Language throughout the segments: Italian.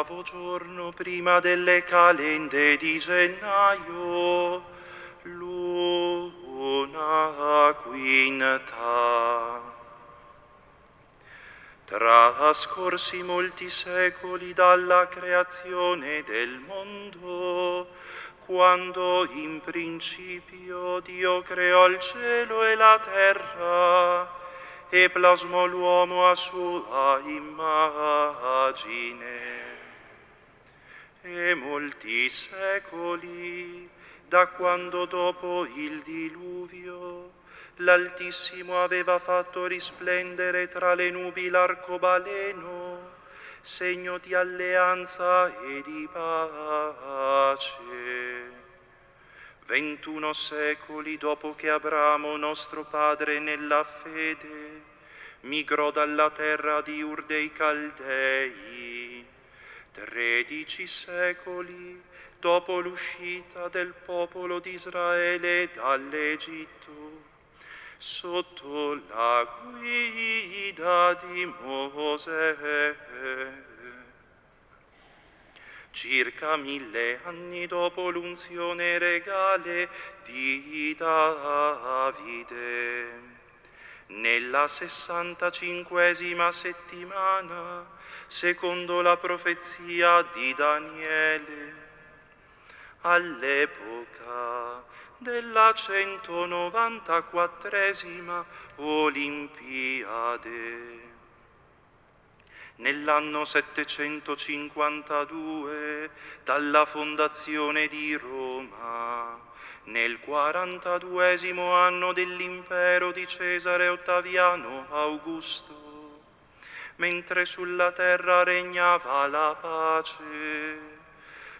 L'ottavo giorno prima delle calende di gennaio, luna quinta. Trascorsi molti secoli dalla creazione del mondo, quando in principio Dio creò il cielo e la terra e plasmò l'uomo a sua immagine. E molti secoli, da quando dopo il diluvio l'Altissimo aveva fatto risplendere tra le nubi l'arcobaleno, segno di alleanza e di pace. 21 secoli dopo che Abramo, nostro padre nella fede, migrò dalla terra di Ur dei Caldei, 13 secoli dopo l'uscita del popolo di Israele dall'Egitto, sotto la guida di Mosè. Circa 1000 anni dopo l'unzione regale di Davide, nella 65esima settimana, secondo la profezia di Daniele, all'epoca della 194esima Olimpiade. Nell'anno 752 dalla fondazione di Roma, nel 42esimo anno dell'impero di Cesare Ottaviano Augusto, mentre sulla terra regnava la pace,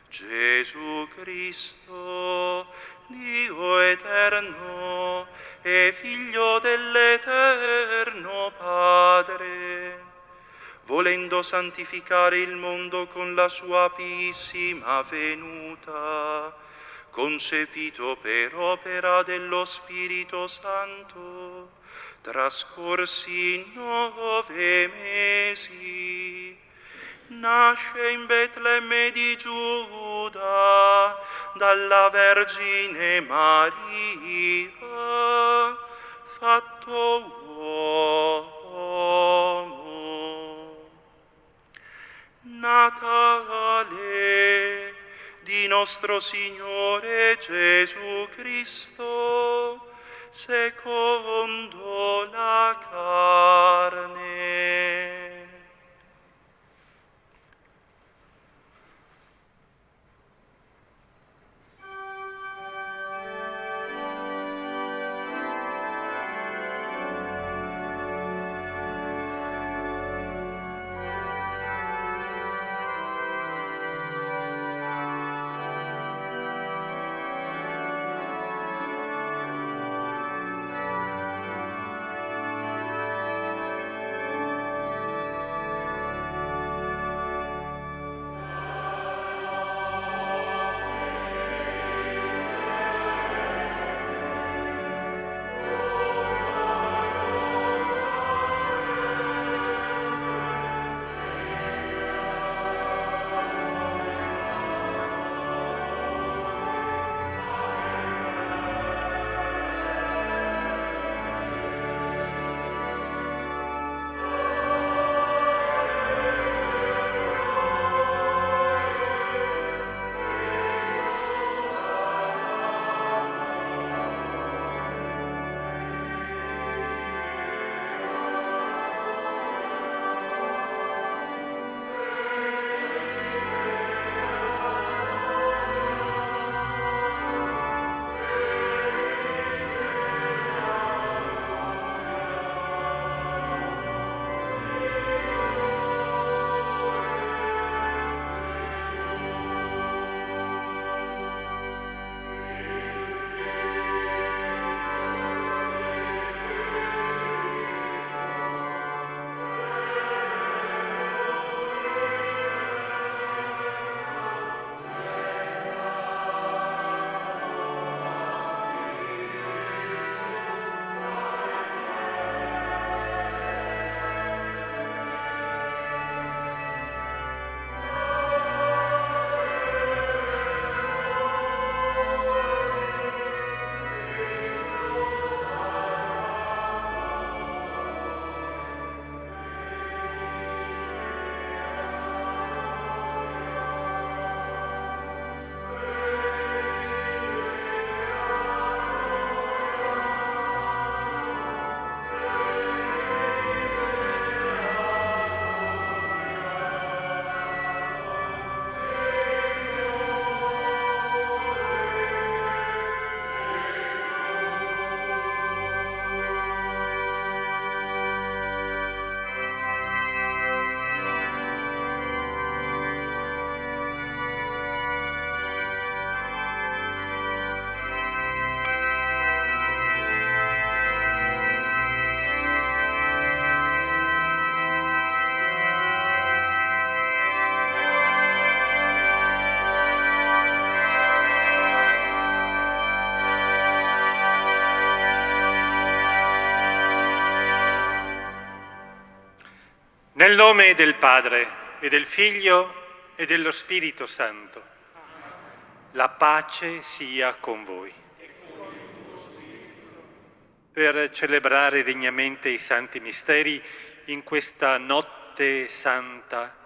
Gesù Cristo, Dio eterno e Figlio dell'Eterno Padre, volendo santificare il mondo con la sua piissima venuta, concepito per opera dello Spirito Santo, trascorsi 9 mesi, nasce in Betlemme di Giuda dalla Vergine Maria, fatto uomo. Natale di nostro Signore Gesù Cristo, secondo la carne. Nel nome del Padre e del Figlio e dello Spirito Santo, la pace sia con voi. Per celebrare degnamente i santi misteri in questa notte santa,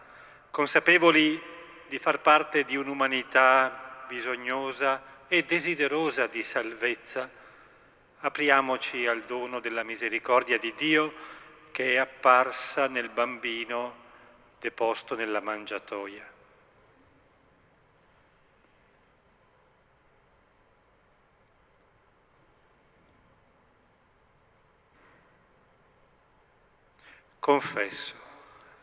consapevoli di far parte di un'umanità bisognosa e desiderosa di salvezza, apriamoci al dono della misericordia di Dio che è apparsa nel bambino deposto nella mangiatoia. Confesso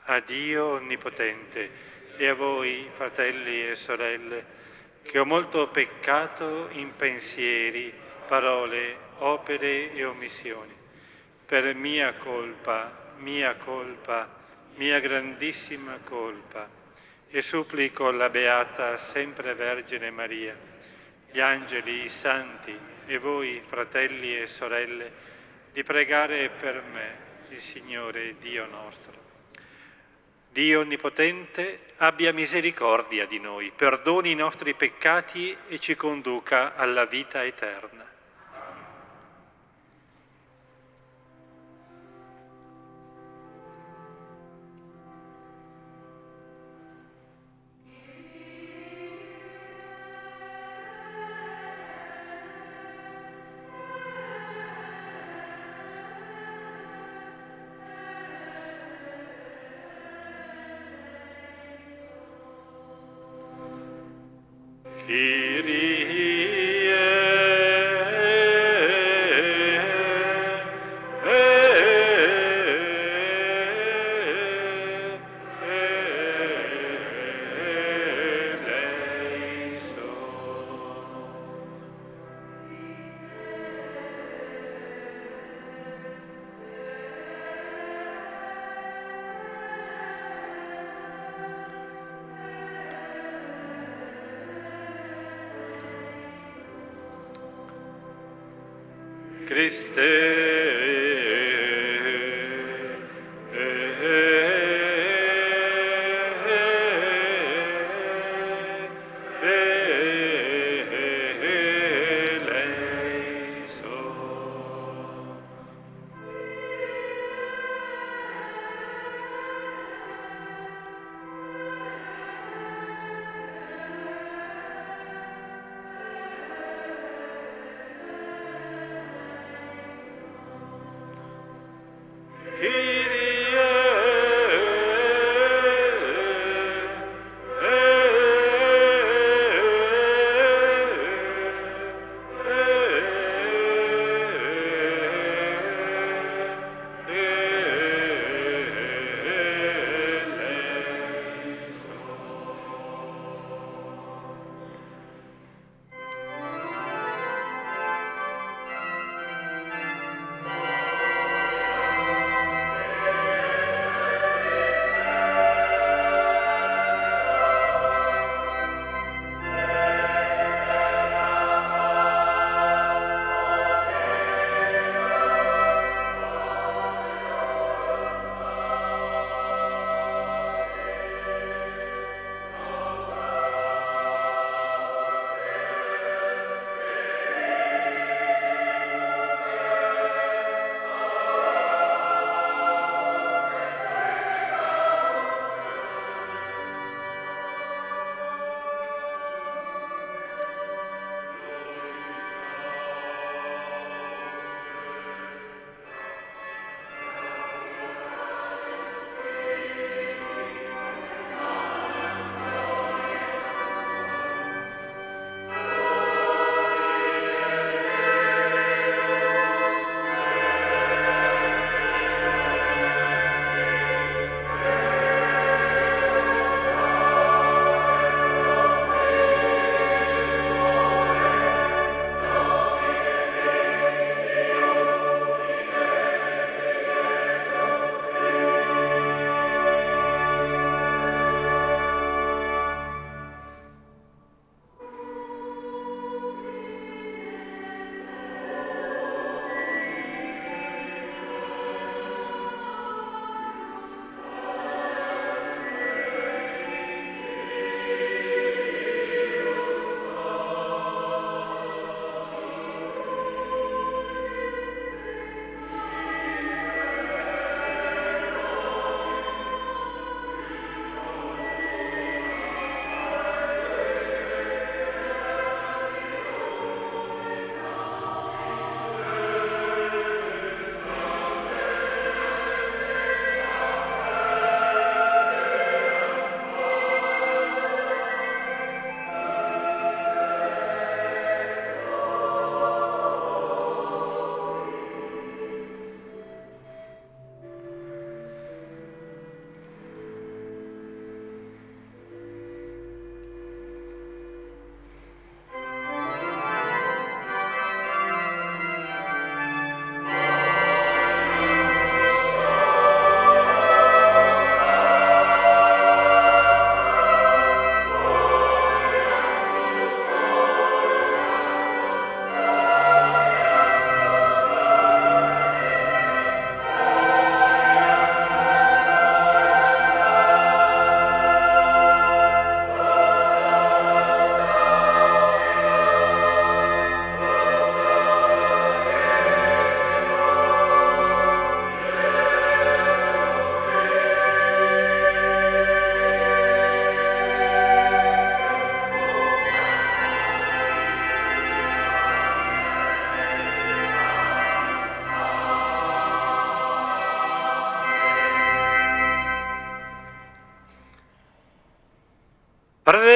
a Dio Onnipotente e a voi, fratelli e sorelle, che ho molto peccato in pensieri, parole, opere e omissioni. Per mia colpa, mia grandissima colpa. E supplico la Beata Sempre Vergine Maria, gli angeli, i santi e voi, fratelli e sorelle, di pregare per me, il Signore Dio nostro. Dio Onnipotente abbia misericordia di noi, perdoni i nostri peccati e ci conduca alla vita eterna.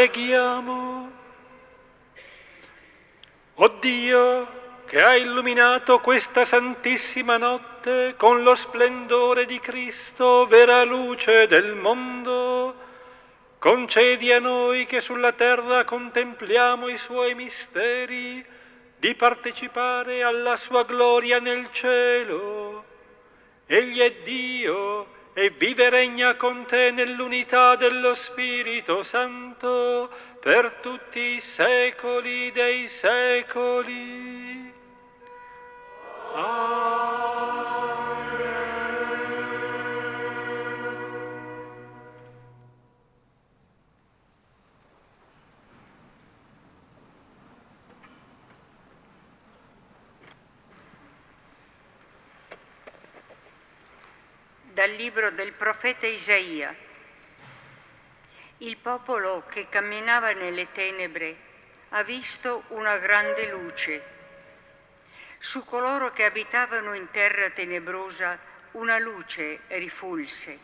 Preghiamo. O Dio, che hai illuminato questa santissima notte con lo splendore di Cristo, vera luce del mondo, concedi a noi che sulla terra contempliamo i suoi misteri di partecipare alla sua gloria nel cielo. Egli è Dio e vive e regna con te nell'unità dello Spirito Santo per tutti i secoli dei secoli. Amen. Dal libro del profeta Isaia. Il popolo che camminava nelle tenebre ha visto una grande luce. Su coloro che abitavano in terra tenebrosa una luce rifulse.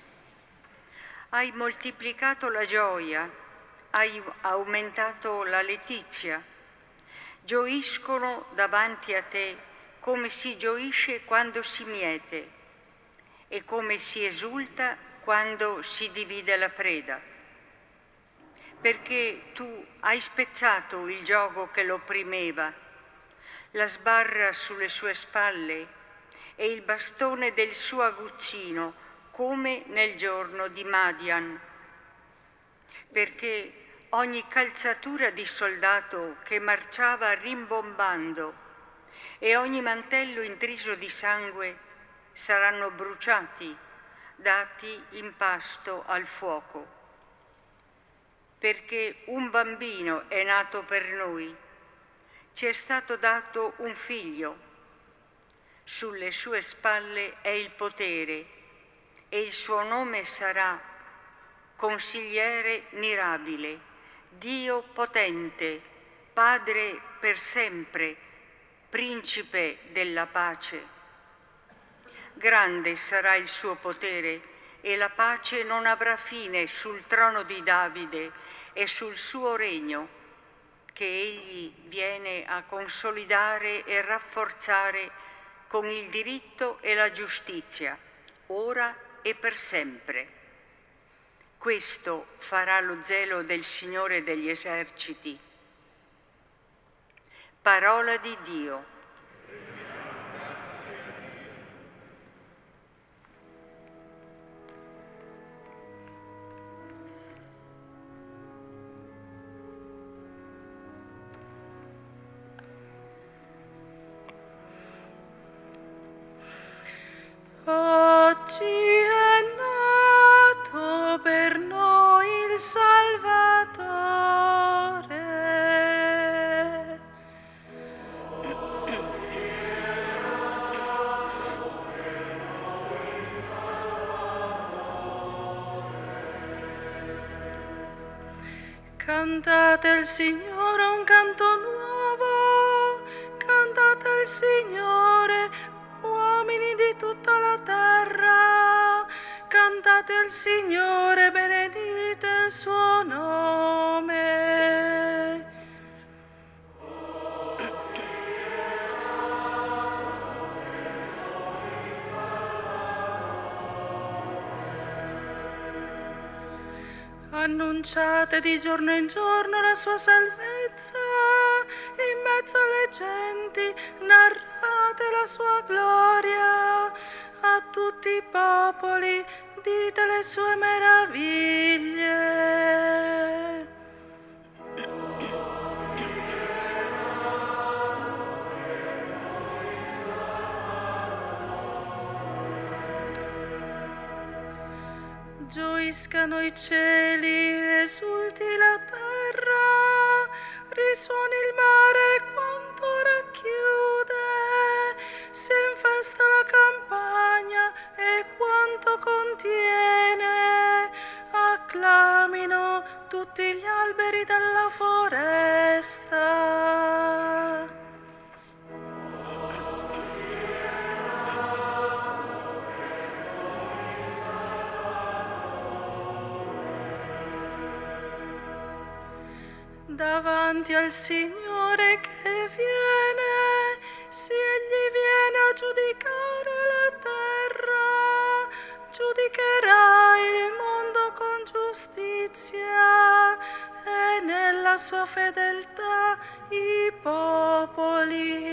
Hai moltiplicato la gioia, hai aumentato la letizia. Gioiscono davanti a te come si gioisce quando si miete e come si esulta quando si divide la preda. Perché tu hai spezzato il giogo che lo opprimeva, la sbarra sulle sue spalle e il bastone del suo aguzzino, come nel giorno di Madian. Perché ogni calzatura di soldato che marciava rimbombando e ogni mantello intriso di sangue saranno bruciati, dati in pasto al fuoco. Perché un bambino è nato per noi, ci è stato dato un figlio, sulle sue spalle è il potere e il suo nome sarà Consigliere mirabile, Dio potente, Padre per sempre, Principe della pace. Grande sarà il suo potere e la pace non avrà fine sul trono di Davide e sul suo regno, che egli viene a consolidare e rafforzare con il diritto e la giustizia, ora e per sempre. Questo farà lo zelo del Signore degli eserciti. Parola di Dio. Oggi è nato per noi il Salvatore. Cantate al Signore un canto nuovo, cantate al Signore, uomini di tutta la terra, cantate al Signore, benedite il suo nome. Annunciate di giorno in giorno la sua salvezza, in mezzo alle genti narrate la sua gloria, a tutti i popoli dite le sue meraviglie. Gioiscano i cieli, esulti la terra, risuoni il mare quanto racchiude, si infesta la campagna e quanto contiene, acclamino tutti gli alberi della foresta. davanti al Signore che viene, sì, egli viene a giudicare la terra, giudicherà il mondo con giustizia e nella sua fedeltà i popoli.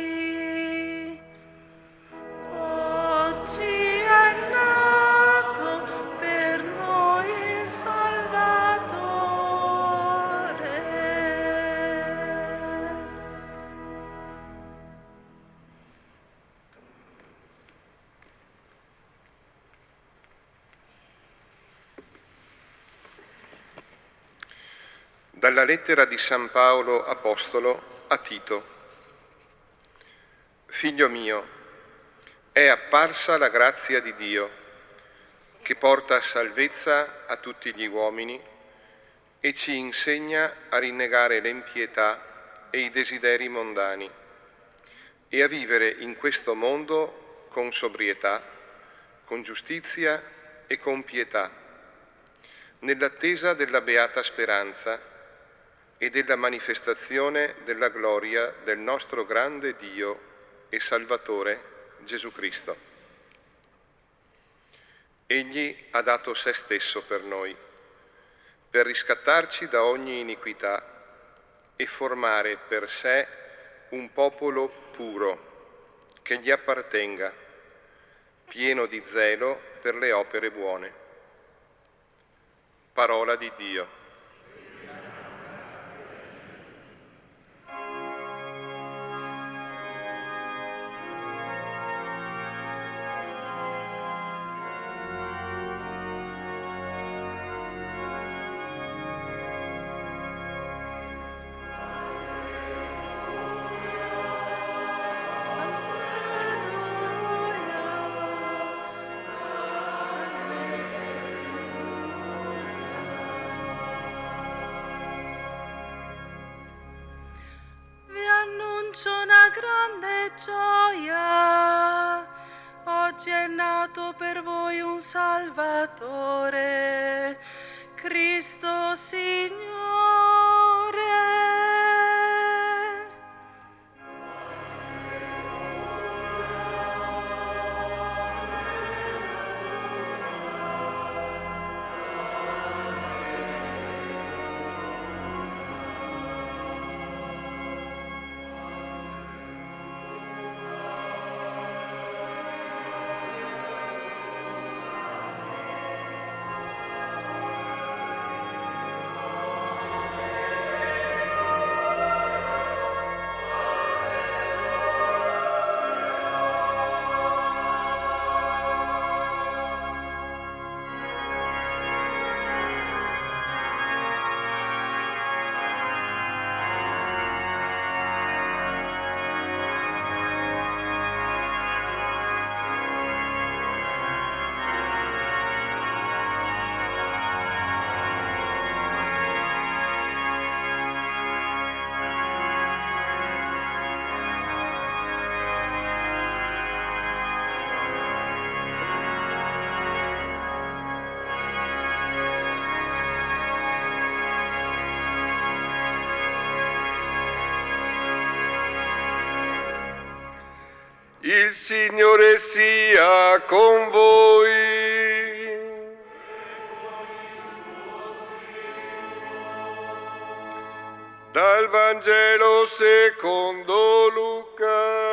Oggi è nato per noi il Salvatore. Dalla lettera di San Paolo Apostolo a Tito. Figlio mio, è apparsa la grazia di Dio, che porta salvezza a tutti gli uomini e ci insegna a rinnegare l'impietà e i desideri mondani e a vivere in questo mondo con sobrietà, con giustizia e con pietà, nell'attesa della beata speranza e della manifestazione della gloria del nostro grande Dio e Salvatore Gesù Cristo. Egli ha dato se stesso per noi, per riscattarci da ogni iniquità e formare per sé un popolo puro che gli appartenga, pieno di zelo per le opere buone. Parola di Dio. Una grande gioia, oggi è nato per voi un Salvatore, Cristo Signore. Il Signore sia con voi. Dal Vangelo secondo Luca.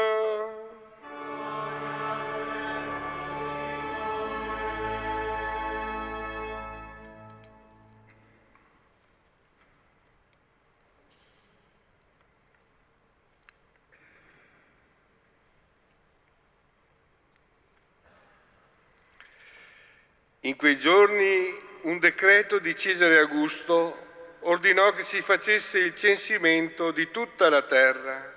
In quei giorni un decreto di Cesare Augusto ordinò che si facesse il censimento di tutta la terra.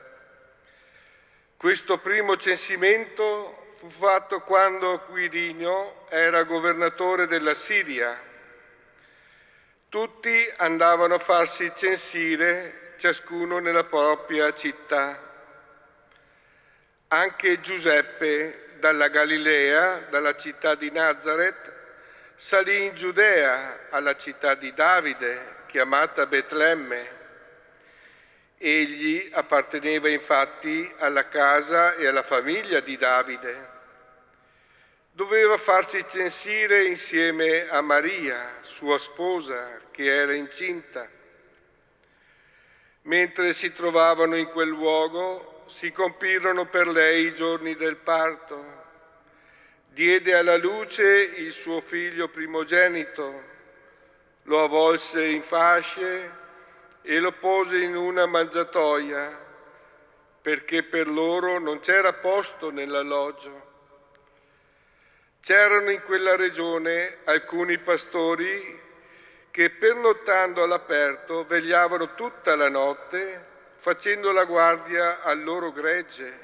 Questo primo censimento fu fatto quando Quirinio era governatore della Siria. Tutti andavano a farsi censire, ciascuno nella propria città. Anche Giuseppe dalla Galilea, dalla città di Nazaret, salì in Giudea alla città di Davide, chiamata Betlemme, Egli apparteneva infatti alla casa e alla famiglia di Davide. Doveva farsi censire insieme a Maria, sua sposa, che era incinta. Mentre si trovavano in quel luogo, si compirono per lei i giorni del parto. Diede alla luce il suo figlio primogenito, lo avvolse in fasce e lo pose in una mangiatoia, perché per loro non c'era posto nell'alloggio. C'erano in quella regione alcuni pastori che, pernottando all'aperto, vegliavano tutta la notte, facendo la guardia al loro gregge.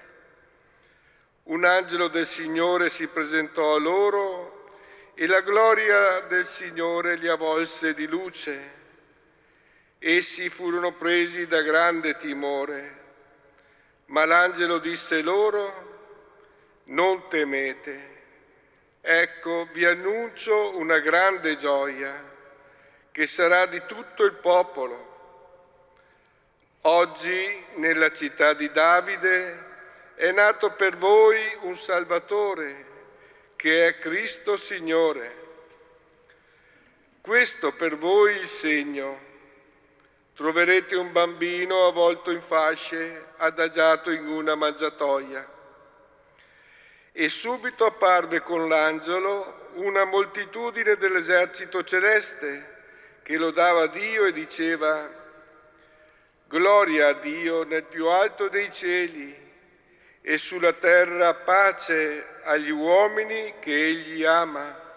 Un angelo del Signore si presentò a loro e la gloria del Signore li avvolse di luce. Essi furono presi da grande timore, ma l'angelo disse loro: non temete, ecco vi annuncio una grande gioia che sarà di tutto il popolo. Oggi nella città di Davide è nato per voi un Salvatore, che è Cristo Signore. Questo per voi il segno. Troverete un bambino avvolto in fasce, adagiato in una mangiatoia. E subito apparve con l'angelo una moltitudine dell'esercito celeste che lodava Dio e diceva: gloria a Dio nel più alto dei cieli e sulla terra pace agli uomini che Egli ama.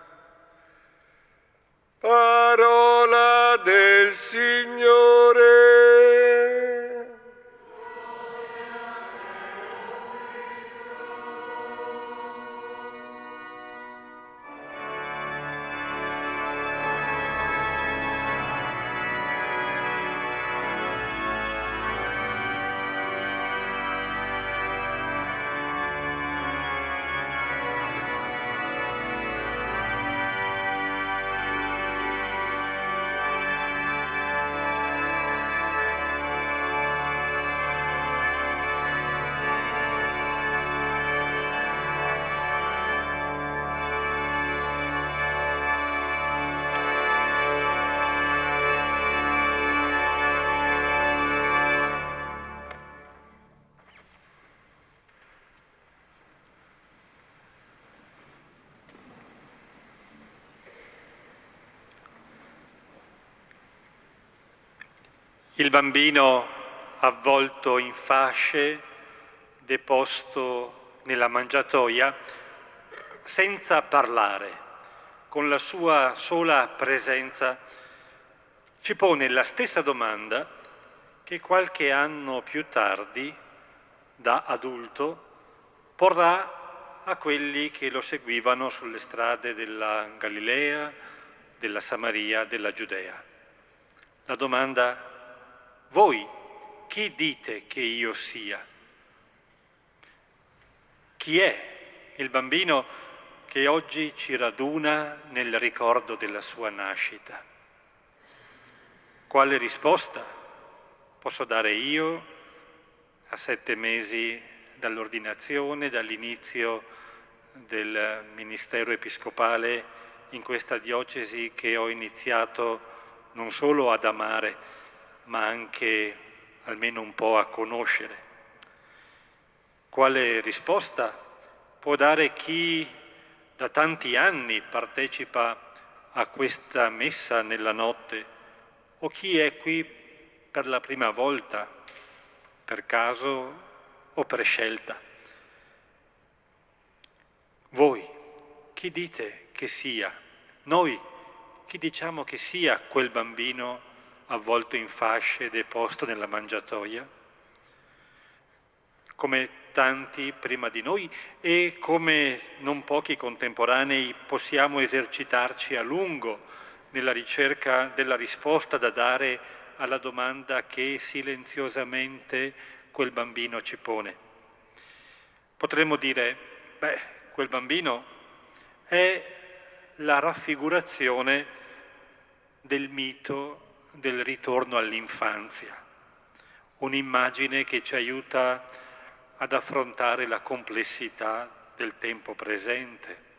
Parola del Signore. Il bambino avvolto in fasce, deposto nella mangiatoia, senza parlare, con la sua sola presenza, ci pone la stessa domanda che qualche anno più tardi, da adulto, porrà a quelli che lo seguivano sulle strade della Galilea, della Samaria, della Giudea. La domanda: voi chi dite che io sia? Chi è il bambino che oggi ci raduna nel ricordo della sua nascita? Quale risposta posso dare io a 7 mesi dall'ordinazione, dall'inizio del ministero episcopale in questa diocesi che ho iniziato non solo ad amare, ma anche almeno un po' a conoscere? Quale risposta può dare chi da tanti anni partecipa a questa messa nella notte, o chi è qui per la prima volta, per caso o per scelta? Voi chi dite che sia? Noi chi diciamo che sia quel bambino avvolto in fasce e deposto nella mangiatoia? Come tanti prima di noi e come non pochi contemporanei possiamo esercitarci a lungo nella ricerca della risposta da dare alla domanda che silenziosamente quel bambino ci pone. Potremmo dire: quel bambino è la raffigurazione del mito del ritorno all'infanzia, un'immagine che ci aiuta ad affrontare la complessità del tempo presente.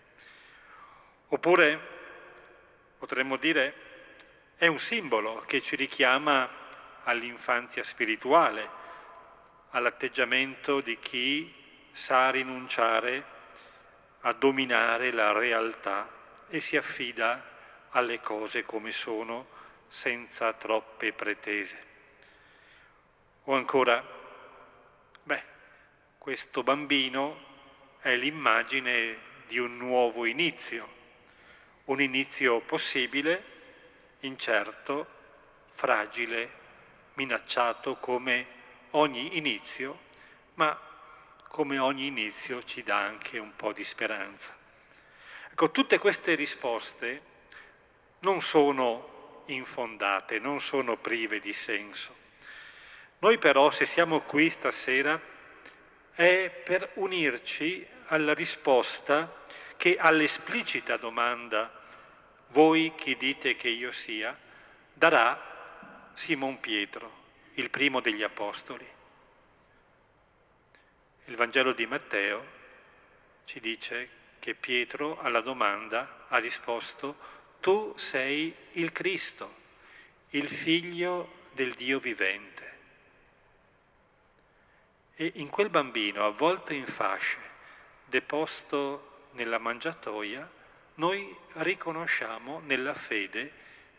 Oppure potremmo dire è un simbolo che ci richiama all'infanzia spirituale, all'atteggiamento di chi sa rinunciare a dominare la realtà e si affida alle cose come sono, senza troppe pretese. O ancora, questo bambino è l'immagine di un nuovo inizio, un inizio possibile, incerto, fragile, minacciato come ogni inizio, ma come ogni inizio ci dà anche un po' di speranza. Ecco, tutte queste risposte non sono infondate, non sono prive di senso. Noi però, se siamo qui stasera, è per unirci alla risposta che all'esplicita domanda «Voi chi dite che io sia?» darà Simon Pietro, il primo degli Apostoli. Il Vangelo di Matteo ci dice che Pietro alla domanda ha risposto «Tu sei il Cristo, il Figlio del Dio vivente». E in quel bambino, avvolto in fasce, deposto nella mangiatoia, noi riconosciamo nella fede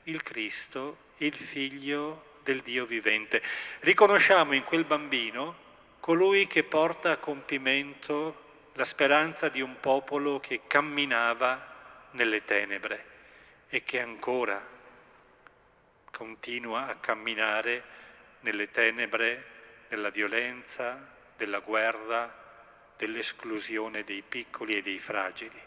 il Cristo, il Figlio del Dio vivente. Riconosciamo in quel bambino colui che porta a compimento la speranza di un popolo che camminava nelle tenebre e che ancora continua a camminare nelle tenebre della violenza, della guerra, dell'esclusione dei piccoli e dei fragili.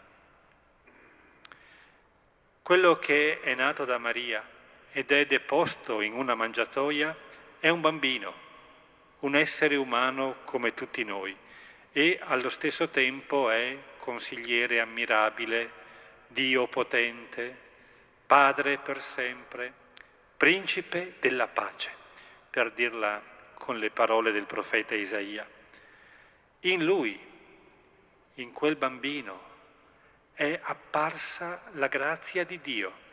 Quello che è nato da Maria ed è deposto in una mangiatoia è un bambino, un essere umano come tutti noi e allo stesso tempo è consigliere ammirabile, Dio potente, Padre per sempre, Principe della pace, per dirla con le parole del profeta Isaia. In lui, in quel bambino, è apparsa la grazia di Dio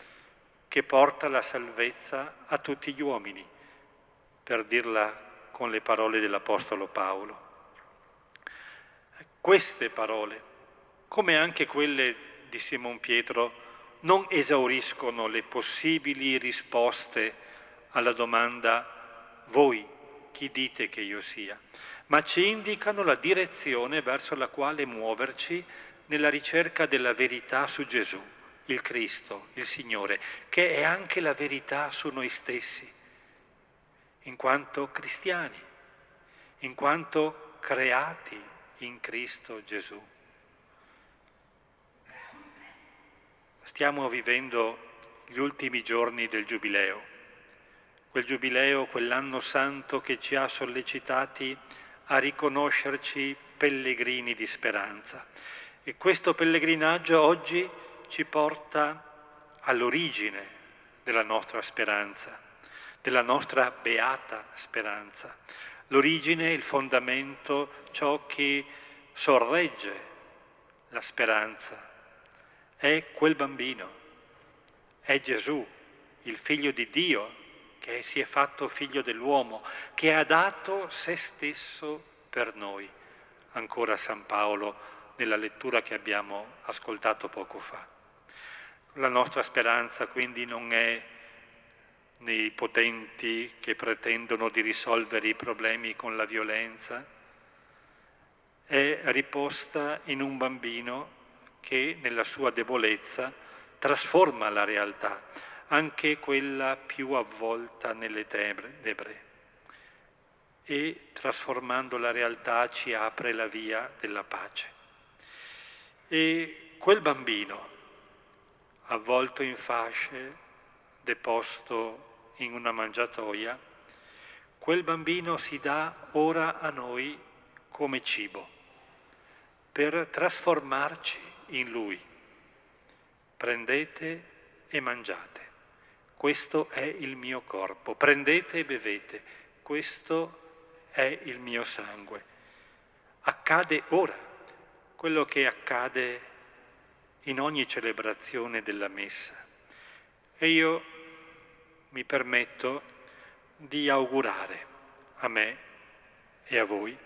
che porta la salvezza a tutti gli uomini, per dirla con le parole dell'Apostolo Paolo. Queste parole, come anche quelle di Simon Pietro, non esauriscono le possibili risposte alla domanda «Voi chi dite che io sia?», ma ci indicano la direzione verso la quale muoverci nella ricerca della verità su Gesù, il Cristo, il Signore, che è anche la verità su noi stessi, in quanto cristiani, in quanto creati in Cristo Gesù. Stiamo vivendo gli ultimi giorni del Giubileo, quel Giubileo, quell'anno santo che ci ha sollecitati a riconoscerci pellegrini di speranza. E questo pellegrinaggio oggi ci porta all'origine della nostra speranza, della nostra beata speranza. L'origine, il fondamento, ciò che sorregge la speranza, è quel bambino, è Gesù, il Figlio di Dio, che si è fatto figlio dell'uomo, che ha dato se stesso per noi. Ancora San Paolo nella lettura che abbiamo ascoltato poco fa. La nostra speranza quindi non è nei potenti che pretendono di risolvere i problemi con la violenza, è riposta in un bambino che nella sua debolezza trasforma la realtà, anche quella più avvolta nelle tenebre, e trasformando la realtà ci apre la via della pace. E quel bambino, avvolto in fasce, deposto in una mangiatoia, quel bambino si dà ora a noi come cibo, per trasformarci in lui. Prendete e mangiate, questo è il mio corpo, prendete e bevete, questo è il mio sangue. Accade ora quello che accade in ogni celebrazione della messa. E io mi permetto di augurare a me e a voi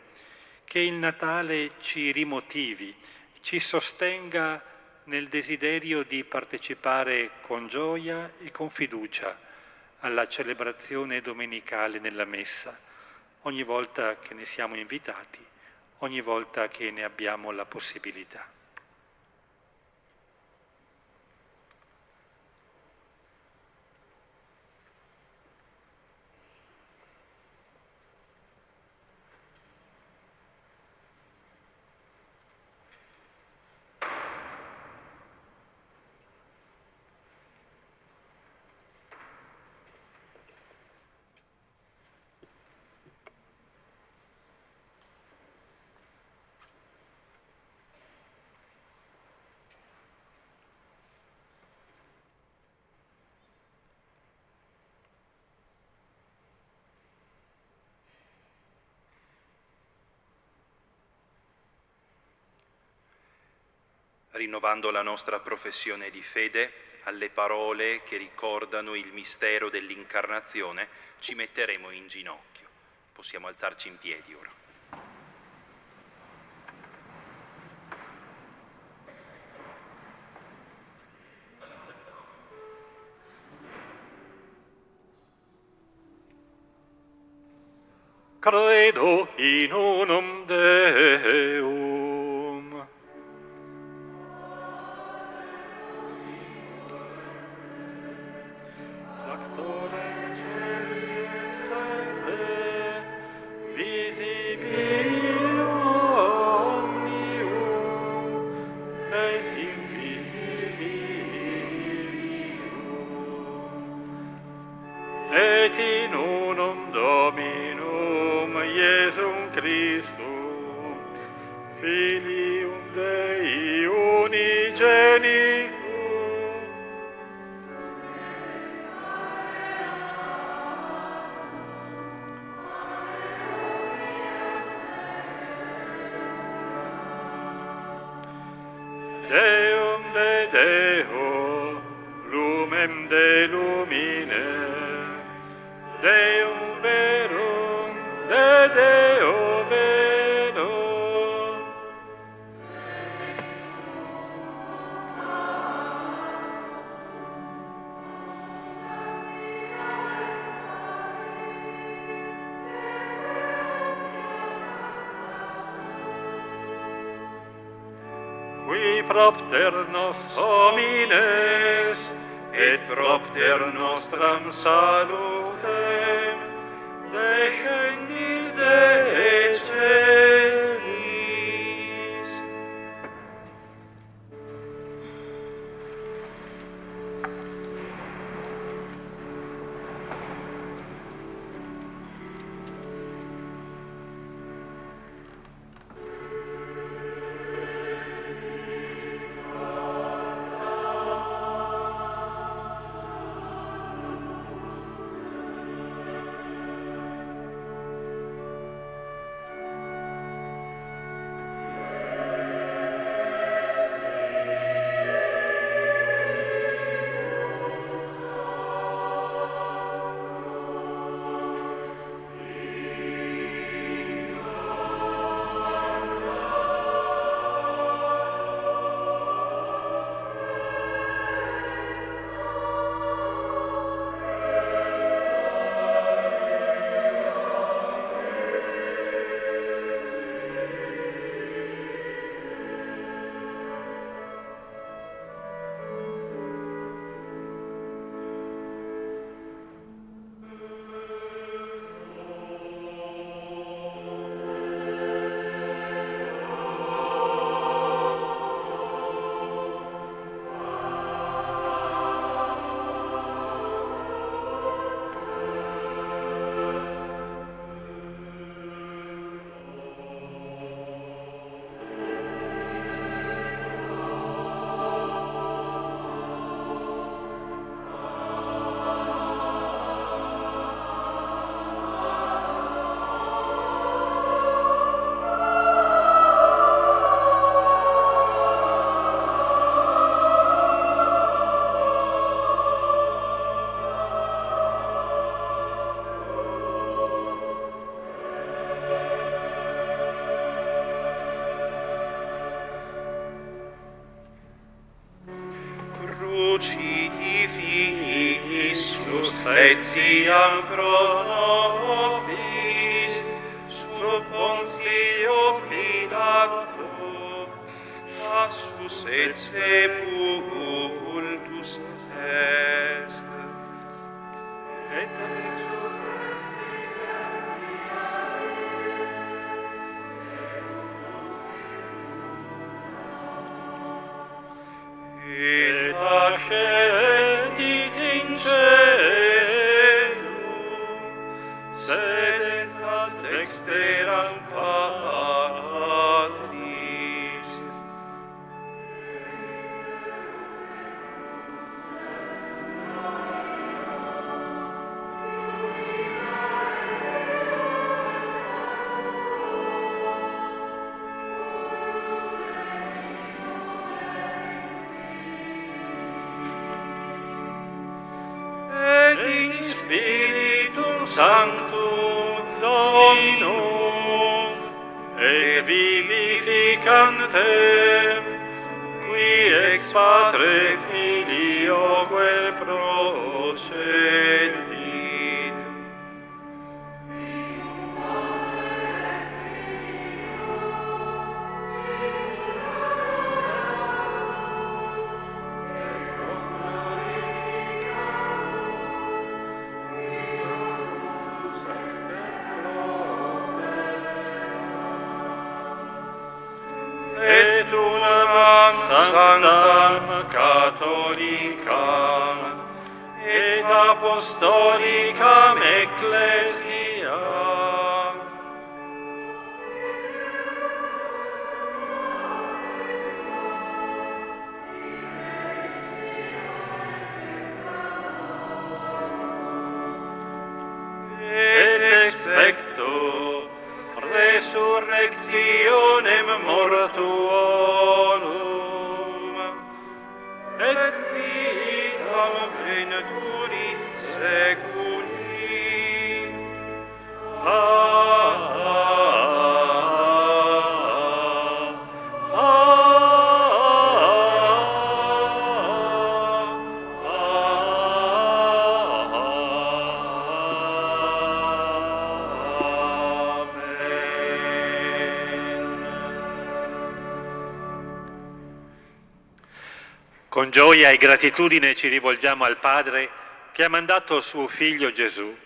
che il Natale ci rimotivi, ci sostenga nel desiderio di partecipare con gioia e con fiducia alla celebrazione domenicale nella messa, ogni volta che ne siamo invitati, ogni volta che ne abbiamo la possibilità. Rinnovando la nostra professione di fede, alle parole che ricordano il mistero dell'incarnazione, ci metteremo in ginocchio. Possiamo alzarci in piedi ora. Credo in unum Deum. Et in unum Dominum Iesum Christum, Filium Dei unigenitum, Deum de Deo, Lumen de Lumine, Deum verum de Deo vero. Qui propter nos homines et propter nostram salutem descendit de celis. crucifissus etiam pro nobis sub Pontio Pilato passus et sepultus est. Et et ascendit in cielo, sedet ad dexteram Patris. Et in Spiritum Sanctum Dominum et vivificantem qui ex Patre Filioque procedit. Et unam sanctam catholicam et apostolicam ecclesiam et expecto resurrectionem mortuorum et vitam venituri seculi. con gioia e gratitudine ci rivolgiamo al Padre che ha mandato suo Figlio Gesù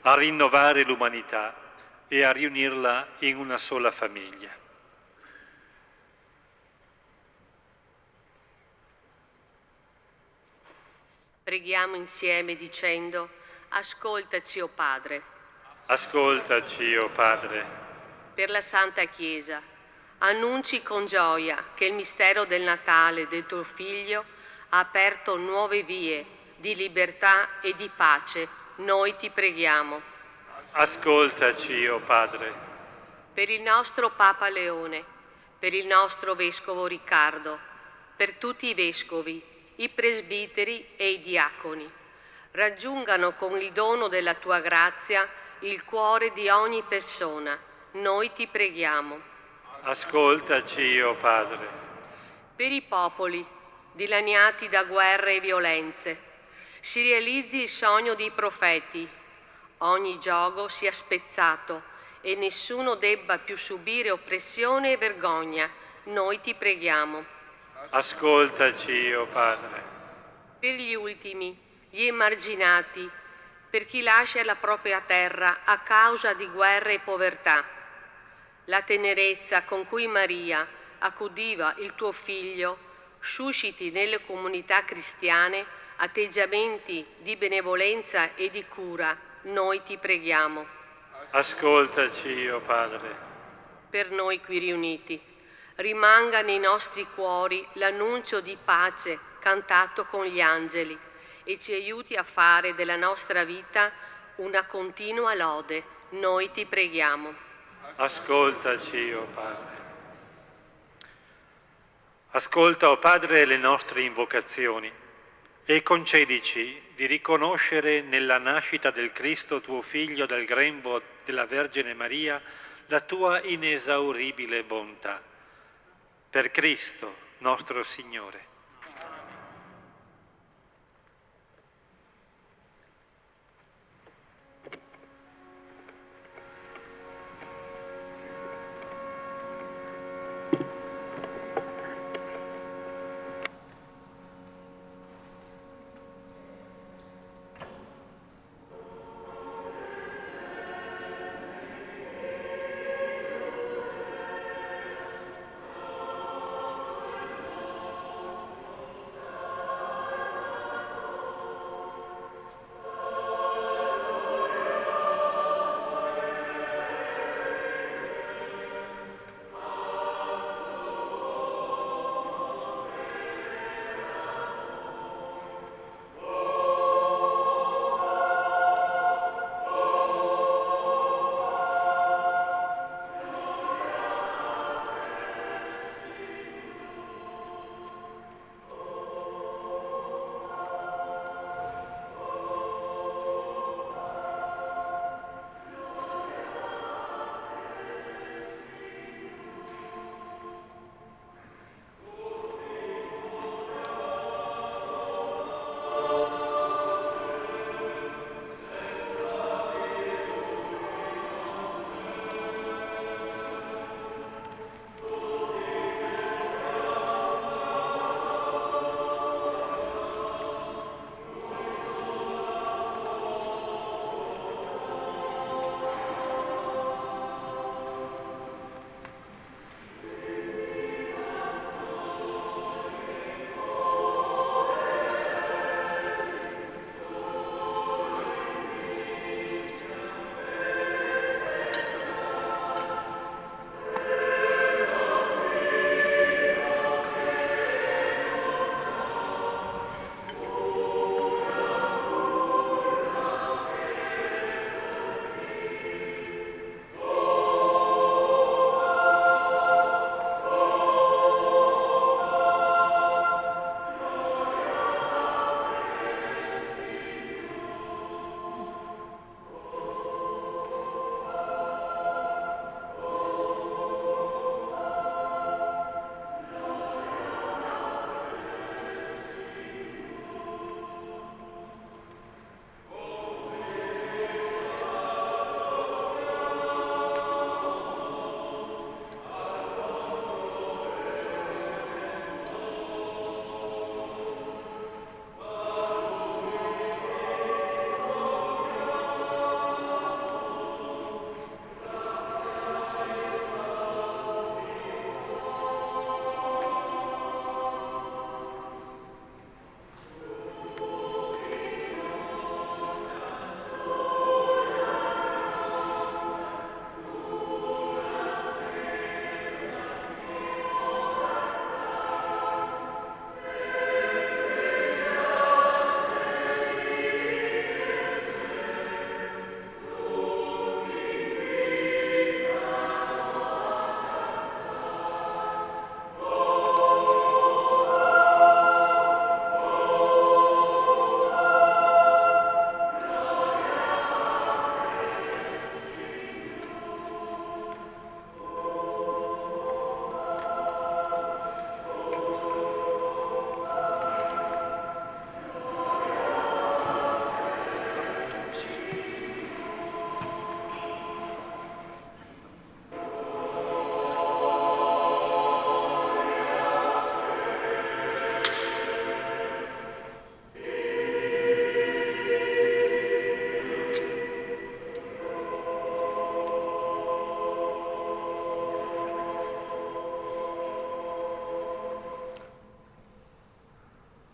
a rinnovare l'umanità e a riunirla in una sola famiglia. Preghiamo insieme dicendo: ascoltaci, o Padre. Ascoltaci, o Padre. Per la Santa Chiesa, annunci con gioia che il mistero del Natale del tuo Figlio ha aperto nuove vie di libertà e di pace. Noi ti preghiamo. Ascoltaci, o Padre. Per il nostro Papa Leone, per il nostro Vescovo Riccardo, per tutti i Vescovi, i presbiteri e i diaconi, raggiungano con il dono della tua grazia il cuore di ogni persona. Noi ti preghiamo. Ascoltaci, o Padre. Per i popoli, dilaniati da guerre e violenze, si realizzi il sogno dei profeti. Ogni giogo sia spezzato e nessuno debba più subire oppressione e vergogna. Noi ti preghiamo. Ascoltaci, o Padre. Per gli ultimi, gli emarginati, per chi lascia la propria terra a causa di guerre e povertà. La tenerezza con cui Maria accudiva il tuo Figlio susciti nelle comunità cristiane atteggiamenti di benevolenza e di cura. Noi ti preghiamo. Ascoltaci, o Padre. Per noi qui riuniti, rimanga nei nostri cuori l'annuncio di pace cantato con gli angeli e ci aiuti a fare della nostra vita una continua lode. Noi ti preghiamo. Ascoltaci, o Padre. Ascolta, o Padre, le nostre invocazioni e concedici di riconoscere nella nascita del Cristo, tuo Figlio, dal grembo della Vergine Maria, la tua inesauribile bontà. Per Cristo, nostro Signore.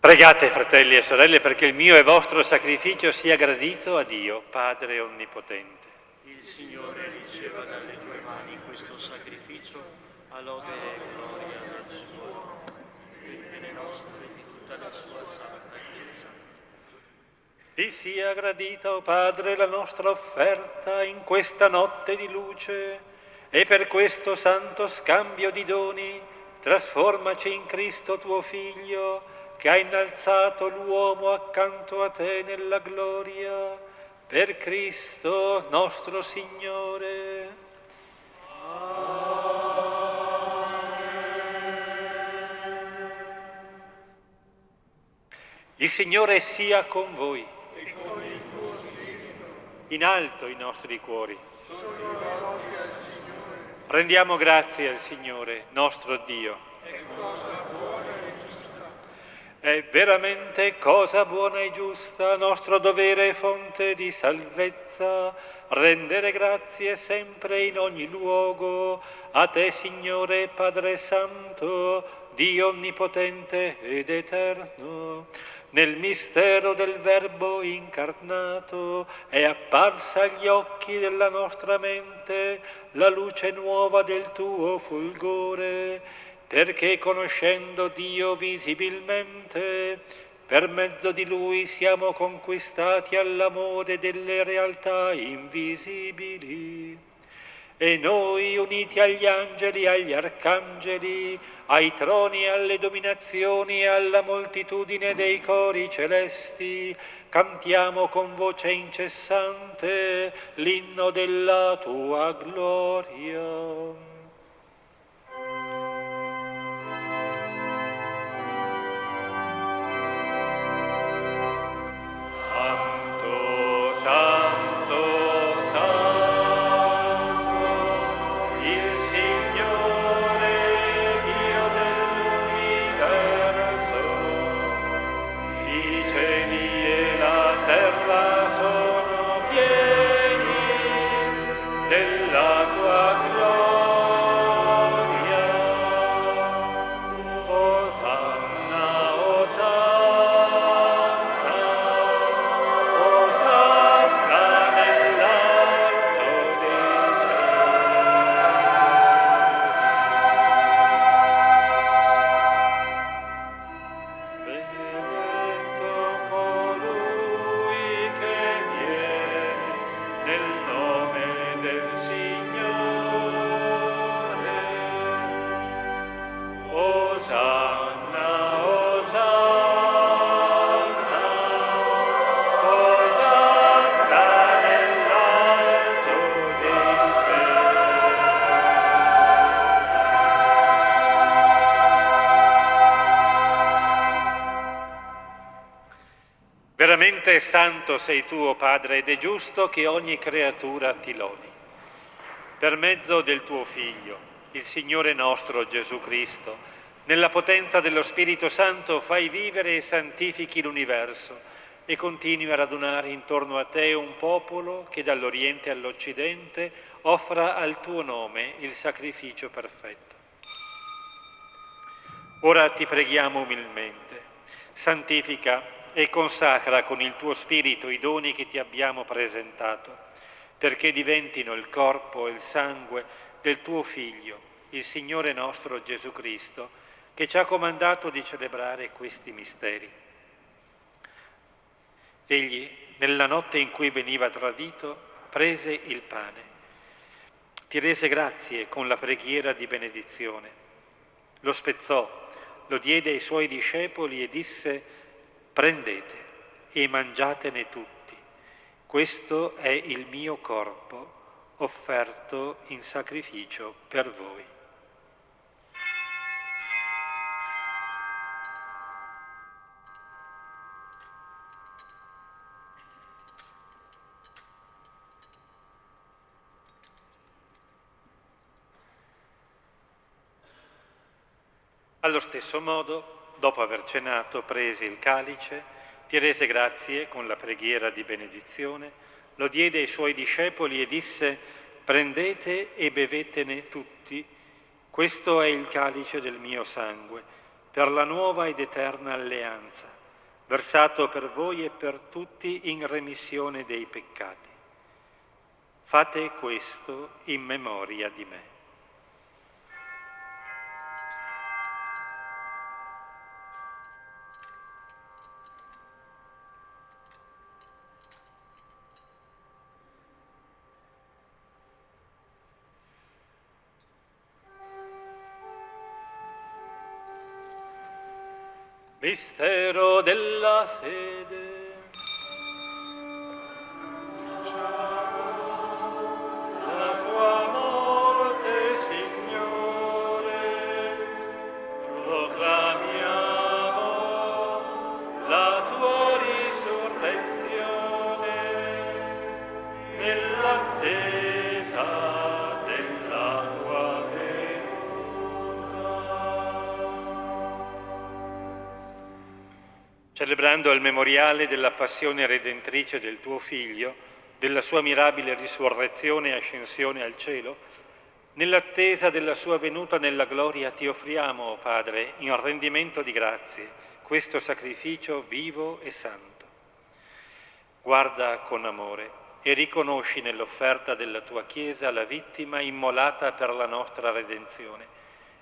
Pregate, fratelli e sorelle, perché il mio e vostro sacrificio sia gradito a Dio, Padre Onnipotente. Il Signore riceva dalle tue mani questo sacrificio a lode e gloria del suo nome, per il bene nostro e di tutta la sua santa Chiesa. Ti sia gradita, o Padre, la nostra offerta in questa notte di luce, e per questo santo scambio di doni trasformaci in Cristo tuo Figlio, che ha innalzato l'uomo accanto a te nella gloria, per Cristo nostro Signore. Il Signore sia con voi. In alto i nostri cuori. Rendiamo grazie al Signore, nostro Dio. È veramente cosa buona e giusta, nostro dovere e fonte di salvezza, rendere grazie sempre in ogni luogo a te, Signore Padre Santo, Dio onnipotente ed eterno. Nel mistero del Verbo incarnato è apparsa agli occhi della nostra mente la luce nuova del tuo fulgore, perché conoscendo Dio visibilmente, per mezzo di Lui siamo conquistati all'amore delle realtà invisibili. E noi, uniti agli angeli e agli arcangeli, ai troni e alle dominazioni e alla moltitudine dei cori celesti, cantiamo con voce incessante l'inno della tua gloria. Santo, Santo, Santo, il Signore Dio dell'universo, i cieli e la terra sono pieni della tua gloria. Osanna, Osanna, Osanna nell'alto dei cieli. Benedetto colui che viene nel nome del Signore. Osanna, Osanna, Osanna nell'alto dei cieli. Veramente santo sei tu, o Padre, ed è giusto che ogni creatura ti lodi. Per mezzo del tuo Figlio, il Signore nostro Gesù Cristo, nella potenza dello Spirito Santo fai vivere e santifichi l'universo e continui a radunare intorno a te un popolo che dall'Oriente all'Occidente offra al tuo nome il sacrificio perfetto. Ora ti preghiamo umilmente, santifica e consacra con il tuo Spirito i doni che ti abbiamo presentato, perché diventino il corpo e il sangue del tuo Figlio, il Signore nostro Gesù Cristo, che ci ha comandato di celebrare questi misteri. Egli, nella notte in cui veniva tradito, prese il pane, ti rese grazie con la preghiera di benedizione, lo spezzò, lo diede ai suoi discepoli e disse: prendete e mangiatene tutti, questo è il mio corpo offerto in sacrificio per voi. Allo stesso modo, dopo aver cenato, prese il calice, ti rese grazie con la preghiera di benedizione, lo diede ai suoi discepoli e disse: prendete e bevetene tutti, questo è il calice del mio sangue, per la nuova ed eterna alleanza, versato per voi e per tutti in remissione dei peccati. Fate questo in memoria di me. Mistero della fede. La tua morte, Signore, proclamiamo la tua risurrezione nell'attesa della tua celebrando il memoriale della passione redentrice del tuo Figlio, della sua mirabile risurrezione e ascensione al cielo, nell'attesa della sua venuta nella gloria ti offriamo, o Padre, in rendimento di grazie, questo sacrificio vivo e santo. Guarda con amore e riconosci nell'offerta della tua Chiesa la vittima immolata per la nostra redenzione,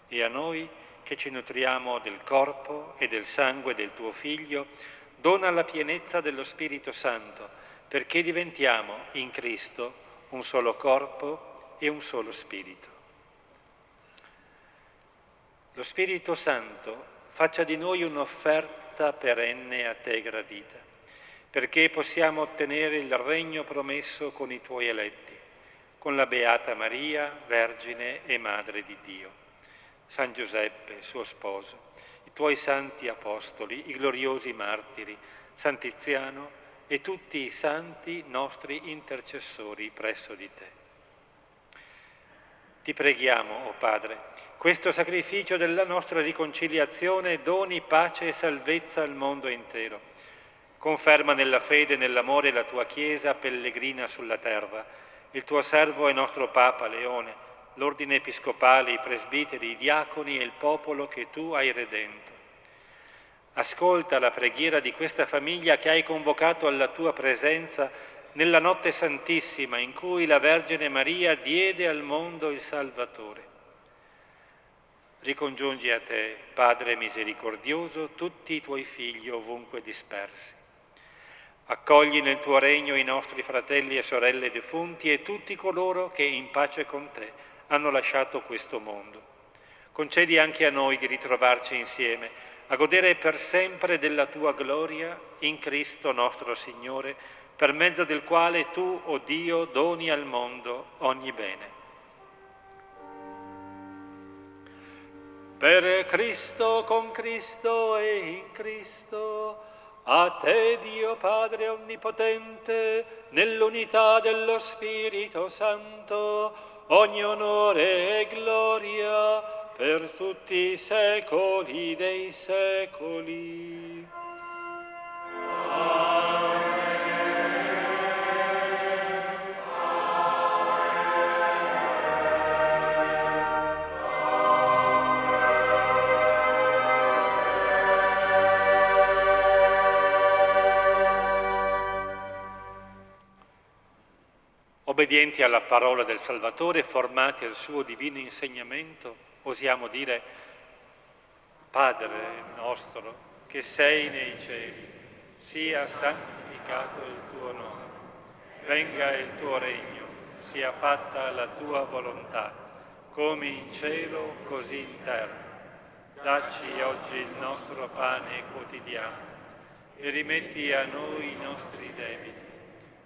e a noi, che ci nutriamo del corpo e del sangue del tuo Figlio, dona la pienezza dello Spirito Santo, perché diventiamo in Cristo un solo corpo e un solo Spirito. Lo Spirito Santo faccia di noi un'offerta perenne a te gradita, perché possiamo ottenere il regno promesso con i tuoi eletti, con la Beata Maria, Vergine e Madre di Dio, San Giuseppe, suo sposo, i tuoi santi apostoli, i gloriosi martiri, San Tiziano e tutti i santi nostri intercessori presso di te. Ti preghiamo, o Padre, questo sacrificio della nostra riconciliazione doni pace e salvezza al mondo intero. Conferma nella fede e nell'amore la tua Chiesa pellegrina sulla terra, il tuo servo e nostro Papa Leone, l'ordine episcopale, i presbiteri, i diaconi e il popolo che tu hai redento. Ascolta la preghiera di questa famiglia che hai convocato alla tua presenza nella notte santissima in cui la Vergine Maria diede al mondo il Salvatore. Ricongiungi a te, Padre misericordioso, tutti i tuoi figli ovunque dispersi. Accogli nel tuo regno i nostri fratelli e sorelle defunti e tutti coloro che in pace con te hanno lasciato questo mondo. Concedi anche a noi di ritrovarci insieme, a godere per sempre della tua gloria in Cristo nostro Signore, per mezzo del quale tu, o Dio, doni al mondo ogni bene. Per Cristo, con Cristo e in Cristo, a te, Dio Padre Onnipotente, nell'unità dello Spirito Santo, ogni onore e gloria per tutti i secoli dei secoli. Obbedienti alla parola del Salvatore, formati al suo divino insegnamento, osiamo dire: Padre nostro che sei nei cieli, sia santificato il tuo nome, venga il tuo regno, sia fatta la tua volontà, come in cielo così in terra. Dacci oggi il nostro pane quotidiano e rimetti a noi i nostri debiti,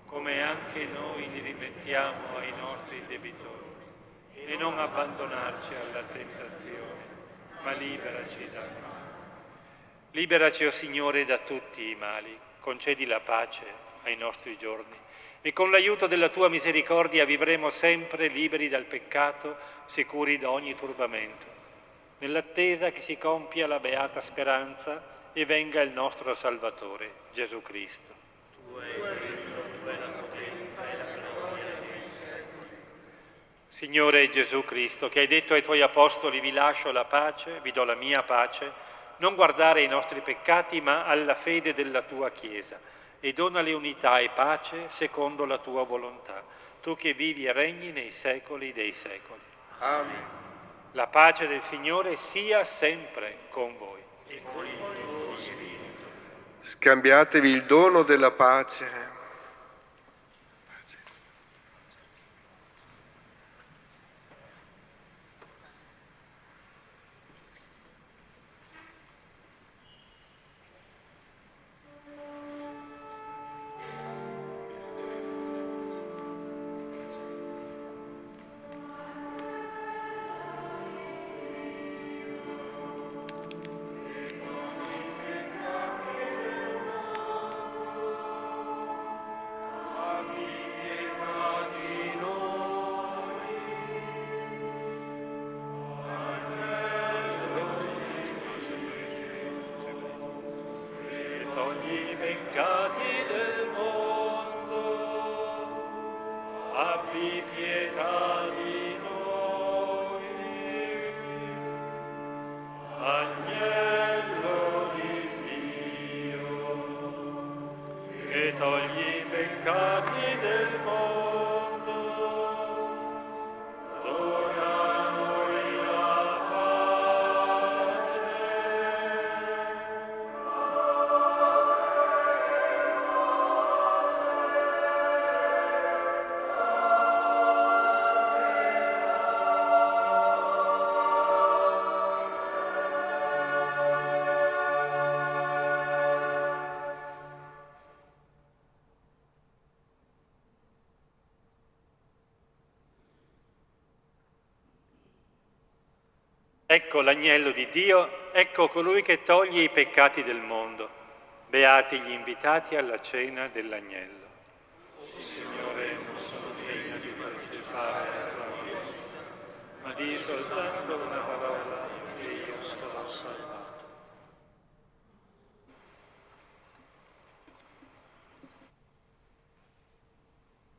come anche noi li rimettiamo ai nostri debitori, e non abbandonarci alla tentazione, ma liberaci dal male. Liberaci, o Signore, da tutti i mali, concedi la pace ai nostri giorni, e con l'aiuto della tua misericordia vivremo sempre liberi dal peccato, sicuri da ogni turbamento, nell'attesa che si compia la beata speranza e venga il nostro Salvatore, Gesù Cristo. Signore Gesù Cristo, che hai detto ai tuoi apostoli: vi lascio la pace, vi do la mia pace, non guardare ai nostri peccati, ma alla fede della tua Chiesa, e donale unità e pace secondo la tua volontà, tu che vivi e regni nei secoli dei secoli. Amen. La pace del Signore sia sempre con voi. E con il tuo spirito. Scambiatevi il dono della pace. Togli i peccati del mondo, abbi pietà di noi. Agnello di Dio, che togli i peccati del mondo, dona a noi la pace. Ecco l'agnello di Dio, ecco colui che toglie i peccati del mondo. Beati gli invitati alla cena dell'agnello. Signore, non sono degno di partecipare alla tua messa, ma di soltanto una parola e io sarò salvato.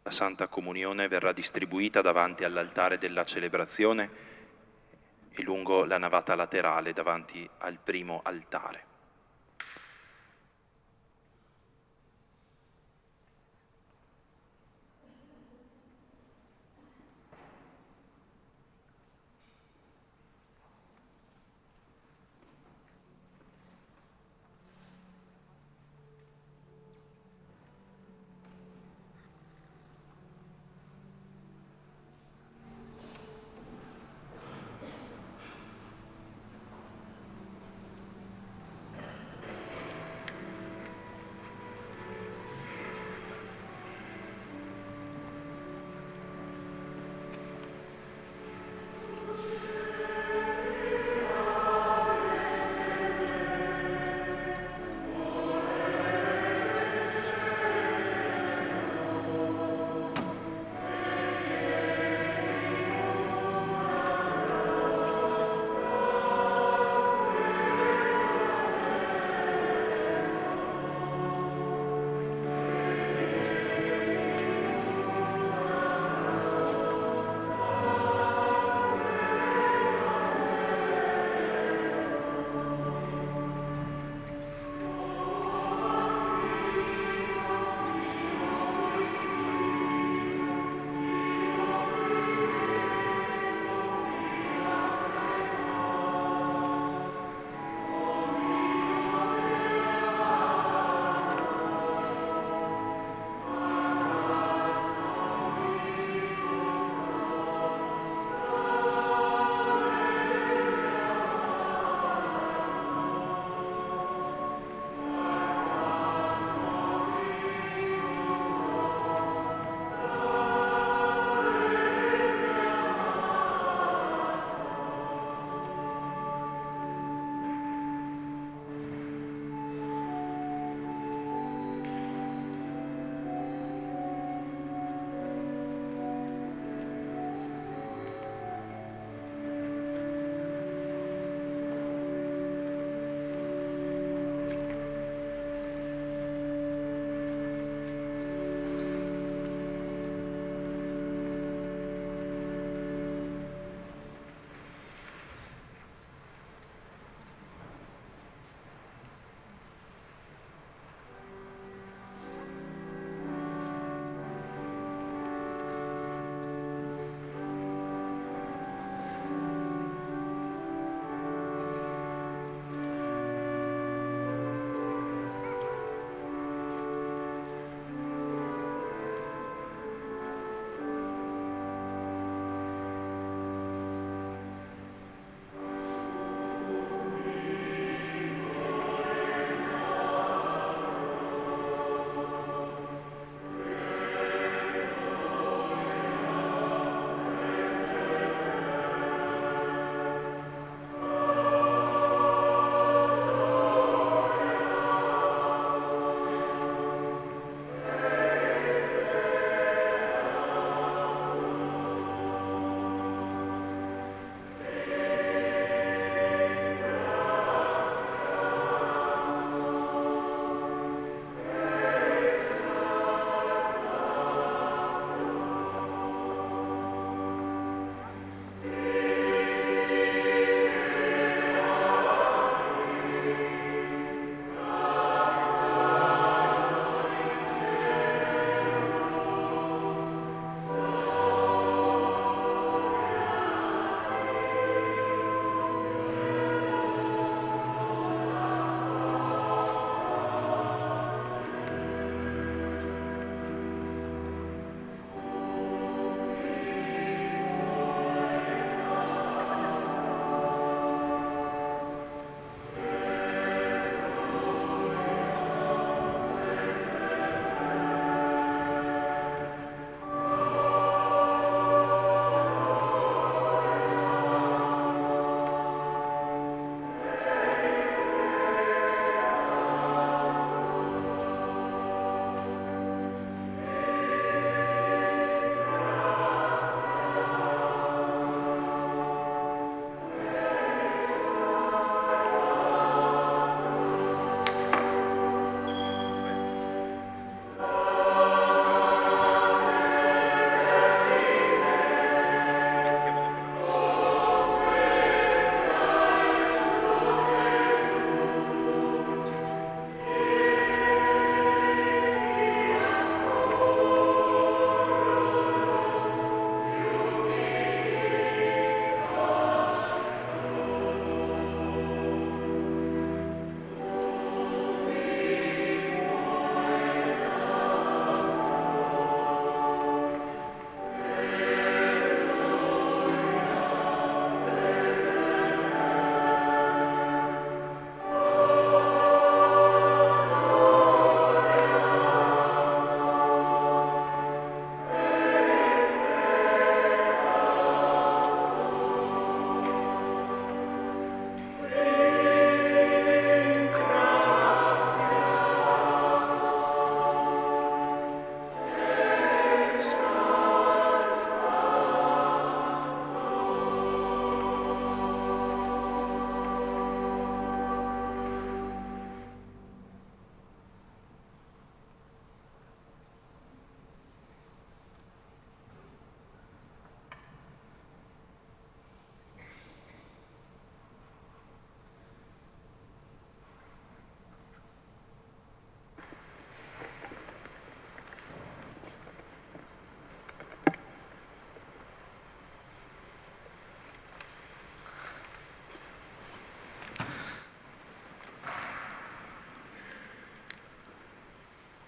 La Santa Comunione verrà distribuita davanti all'altare della celebrazione e lungo la navata laterale davanti al primo altare.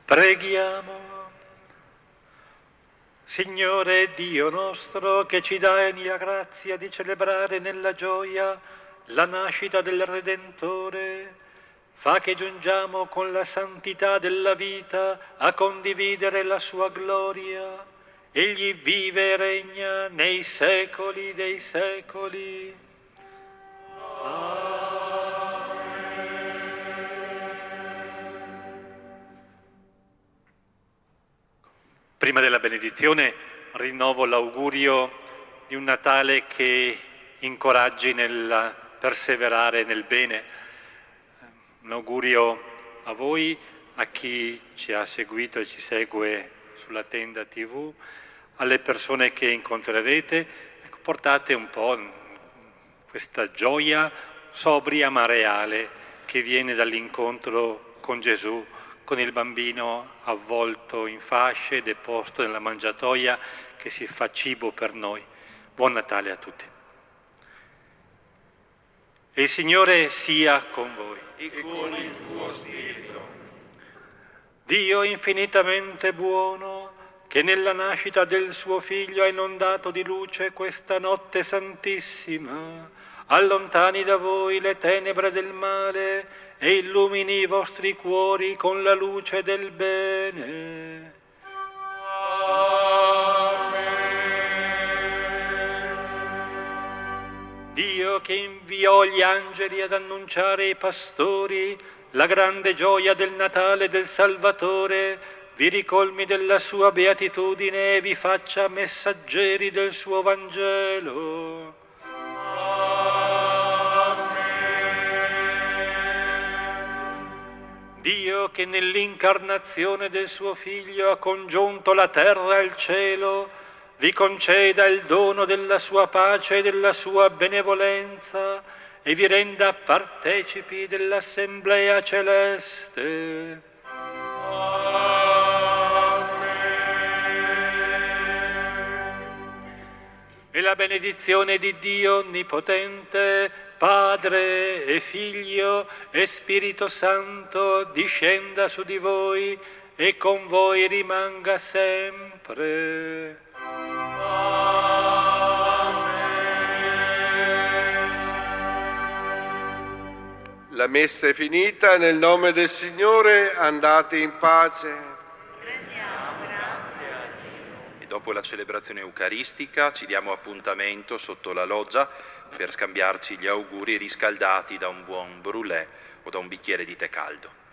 Preghiamo. Signore Dio nostro, che ci dai la grazia di celebrare nella gioia la nascita del Redentore, fa che giungiamo con la santità della vita a condividere la sua gloria. Egli vive e regna nei secoli dei secoli. Prima della benedizione rinnovo l'augurio di un Natale che incoraggi nel perseverare nel bene. Un augurio a voi, a chi ci ha seguito e ci segue sulla tenda TV, alle persone che incontrerete. Ecco, portate un po' questa gioia sobria ma reale che viene dall'incontro con Gesù, con il bambino avvolto in fasce, deposto nella mangiatoia, che si fa cibo per noi. Buon Natale a tutti. E il Signore sia con voi. E con il tuo spirito. Dio infinitamente buono, che nella nascita del suo Figlio ha inondato di luce questa notte santissima, allontani da voi le tenebre del male e illumini i vostri cuori con la luce del bene. Amen. Dio che inviò gli angeli ad annunciare ai pastori la grande gioia del Natale del Salvatore, vi ricolmi della sua beatitudine e vi faccia messaggeri del suo Vangelo. Dio che nell'incarnazione del suo Figlio ha congiunto la terra e il cielo, vi conceda il dono della sua pace e della sua benevolenza e vi renda partecipi dell'assemblea celeste. E la benedizione di Dio Onnipotente, Padre e Figlio e Spirito Santo discenda su di voi e con voi rimanga sempre. La messa è finita, nel nome del Signore andate in pace. E dopo la celebrazione eucaristica ci diamo appuntamento sotto la loggia per scambiarci gli auguri riscaldati da un buon brulè o da un bicchiere di tè caldo.